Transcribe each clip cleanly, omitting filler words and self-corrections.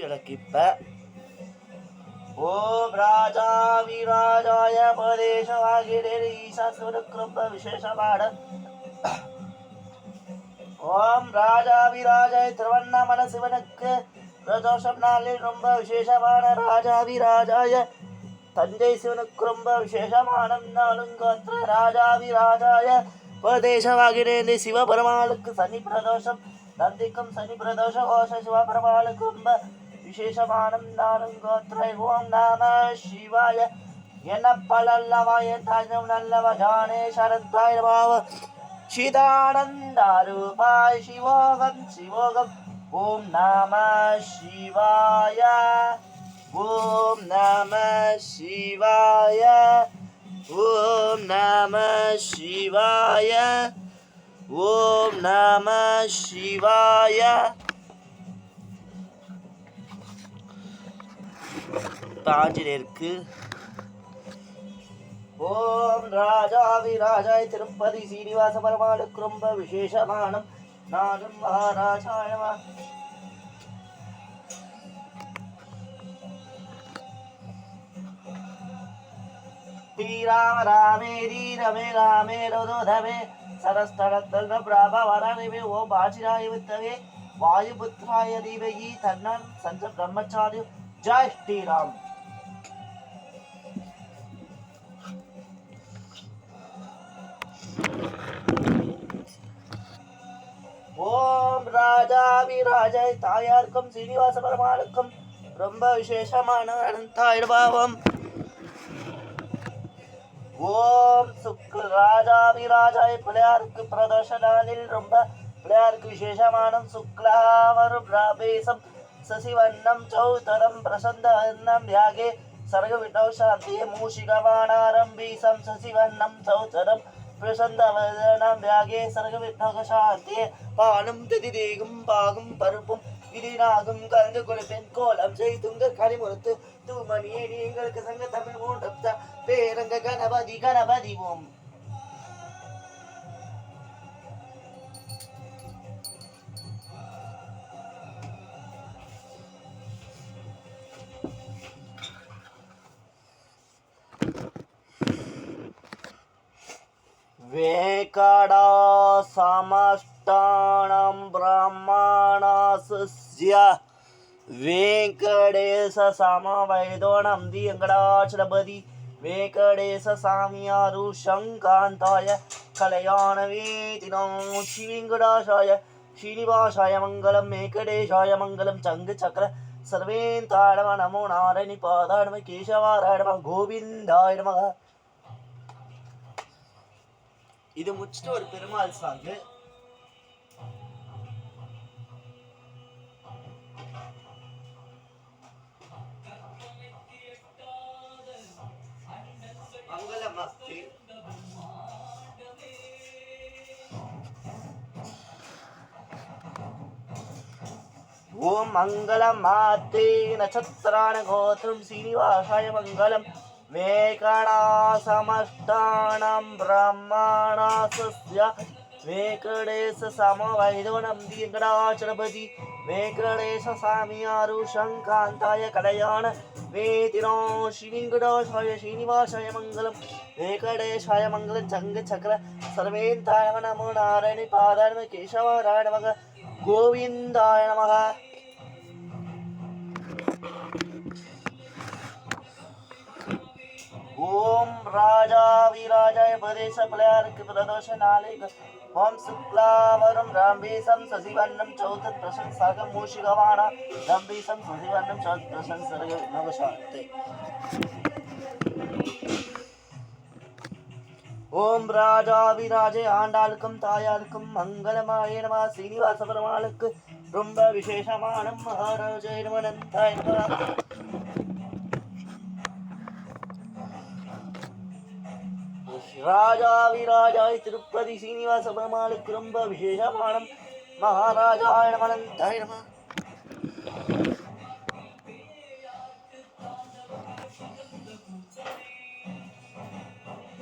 எனக்கு இப்ப ஓம் ராஜாவிராஜாய பதேசவாகிரே ஈசாசுவனுக்கு ரொம்ப விசேஷமான ஓம் ராஜாவிராஜாய திருவண்ணாமலை சிவனுக்கு பிரதோஷம் நாளில் ரொம்ப விசேஷமான ராஜாவிராஜாய தஞ்சை சிவனுக்கு ரொம்ப விசேஷமான நாளும் கோத்திர ராஜாவிராஜாய உபதேசவாகினே சிவபெருமாளுக்கு சனி பிரதோஷம் நந்திக்கும் சனி பிரதோஷ கோஷ சிவபெருமாளுக்கு ரொம்ப விசேஷமான நாளும் கோத்திர ஓம் நம சிவாய என்ன பலல்லவா என் தாயம் நல்லவ ஜானே சரத்தாய பாவ சிதானந்தாரூபாய் சிவோகம் சிவோகம் ஓம் நம சிவாய ஓம் நம சிவாய ஓம் நம சிவாய ஓம் நம சிவாய ஆஞ்சநேயருக்கு ஓம் ராஜாவிராஜாய திருப்பதி சீனிவாச பெருமாளுக்கு ரொம்ப விசேஷமான நானும் மகாராஜாய ஸ்ரீராம ராமே ரமே ராமே ரோதோதமே சரஸ்தரத்தல்ன பிரபாவரணிவே ஓம் பாஜிராய வித்தவே வாயுபுத்ராய தீவகி தன்னன் சஞ்ச பிரம்மச்சாரி ஜெய் ஸ்ரீராம். ஓம் ராஜாவிராஜாய தாயாருக்கும் சீனிவாச பெருமாளுக்கும் ரொம்ப விசேஷமான அனந்தாயிரபாவம். ஓம் சுக்ல ராஜாவிராஜாய பிள்ளையாருக்கு பிரதோஷ நாளில் ரொம்ப பிள்ளையாருக்கு விசேஷமான சுக்லாவரும் ராபேசம் சசிவண்ணம் சௌதரம் பிரசந்தவண்ணம் யாகே சர்க விட்டோ சாந்தியே மூஷிகவானாரம்பீசம் சசிவண்ணம் சௌதரம் பிரசந்தவதனம் யாகே சர்க விட்டோ சாந்தியே பாலும் திதிதேகும் பாகும் பருப்பும் இடிநாகும் கலந்து கொடுப்பேன் கோலம் செய்துங்க கரிமுறுத்து தூமணியே நீங்களுக்கு சங்க தமிழ் மூன்றப்த பேரங்க கணபதி கணபதி ஓம். வேகடா சமஷ்டானம் பிரம்மாணாஸ்ய வேங்கடேச சமவைதோணம் தி வெங்கடாச்சலபதி வேங்கடேச சாமியாரு சங்காந்தாய கலையாணவேதினோ ஸ்ரீவெங்கடாசாய ஸ்ரீனிவாசாய மங்கலம் வேங்கடேஷாய மங்கலம் சங்கு சக்கர சர்வேந்தாய நம நமோ நாரணி பாதாய நம கேசவாராய நம கோவிந்தாய நம. இது முடிச்சுட்டு ஒரு பெருமாள் சாங்கு. மங்களமஸ்தி ஓம் மங்களம் மாத்தே நட்சத்திரான கோத்திரம் சீனிவாசாய மங்களம் வேகடாசமஷ்டானம் பிரம்மாணாஸ்ய வேங்கடேச சமவைதோணம் தி வெங்கடாச்சலபதி வேங்கடேச சாமியாரு சங்காந்தாய கலையான வேதினோ ஸ்ரீவெங்கடாசாய ஸ்ரீனிவாசாய மங்கலம் வேங்கடேஷாய மங்கலம் சங்க சக்கர சர்வேந்தாய நமோ நாராயணி பாதாய நம கேசவாராய நம கோவிந்தாய நம. ஓம் ராஜாவிராஜாய பிரதேச பிள்ளையாருக்கு பிரதோஷ நாளை ஓம் சுக்லாவரம் ராம்பீசம் சசிவண்ணம் சௌதத் பிரசன் சர்கம் மூஷிகவானா ராம்பீசம் சசிவண்ணம் சௌதத் பிரசன் சர்க நவசாந்தே. ஓம் ராஜாவிராஜே ஆண்டாளுக்கும் தாயாருக்கும் மங்களமாய நம சீனிவாச பெருமாளுக்கு ரொம்ப விசேஷமான மகாராஜே நமனந்தாய நம. ராஜாவிராஜாய திருப்பதி சீனிவாச பெருமாளுக்கு ரொம்ப விசேஷமான மகாராஜாய நமனந்தாய நம.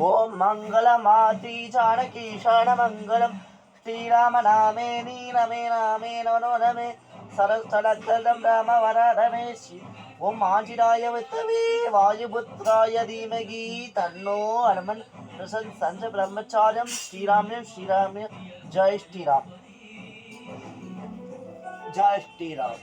ஓம் மங்களமாதி ஜானகீஷான மங்களம் ஸ்ரீராம நாமே நீ நமே நாமே நமோ நமே सरसडकलं रामवरदमेशि ओम आंजनेय विद्महे वायुपुत्राय धीमहि तन्नो हनुमन् प्रसन्न ब्रह्मचार्यं श्रीराम जय श्रीराम जय श्रीराम।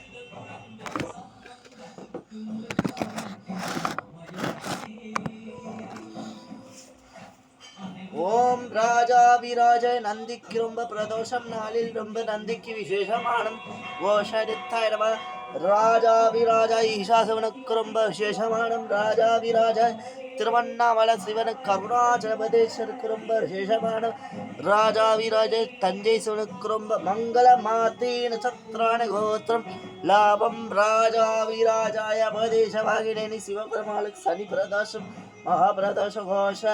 ஓம் ராஜாவிராஜ நந்திக்கு ரொம்ப பிரதோஷம் நாளில் ரொம்ப நந்திக்கு விசேஷமானம் ஓஷரித்தாய் நம ராஜாவிராஜ ஈஷாசவனுக்கு ரொம்ப விசேஷமானம் ராஜாவிராஜ திருவண்ணாமலை சிவனுக்கு அருணாச்சலபதேஸ்வருக்கு ரொம்ப விசேஷமானம் ராஜாவிராஜ தஞ்சை சிவனுக்கு ரொம்ப மங்கள மாத்தே நட்சத்திரான கோத்திரம் லாபம் ராஜாவிராஜாய பதேசவாகினி சிவபெருமாளுக்கு சனி பிரதோஷம் மகாபிரதோஷ கோஷ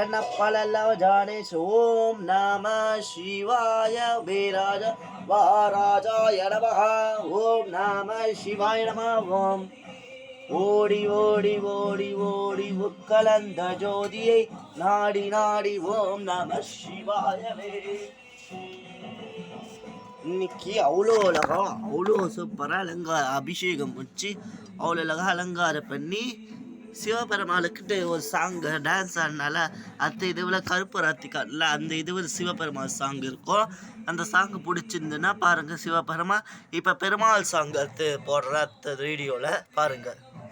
என்ன பலல்லவ ஜானேஷ் ஓம் நம சிவாய வீராஜ வாராஜாய நமஹ ஓம் நம சிவாய நம ஓம் ஓடி ஓடி ஓடி ஓடி உட்கலந்த ஜோதியை நாடி நாடி ஓம் நம சிவாயவே. இன்னைக்கு அவ்வளோ அழகா அவ்வளோ சூப்பராக அபிஷேகம் வச்சு அவ்வளோ அழகா அலங்காரம் பண்ணி சிவபெருமாளுக்கிட்ட ஒரு சாங்கு டான்ஸ் ஆடினால அந்த இதுவில் கருப்பு ராத்திக்கால அந்த இதுவில் சிவபெருமாள் சாங் இருக்கும். அந்த சாங்கு பிடிச்சிருந்துன்னா பாருங்கள் சிவபெருமா இப்போ பெருமாள் சாங் அடுத்து போடுற அந்த வீடியோவில் பாருங்கள்.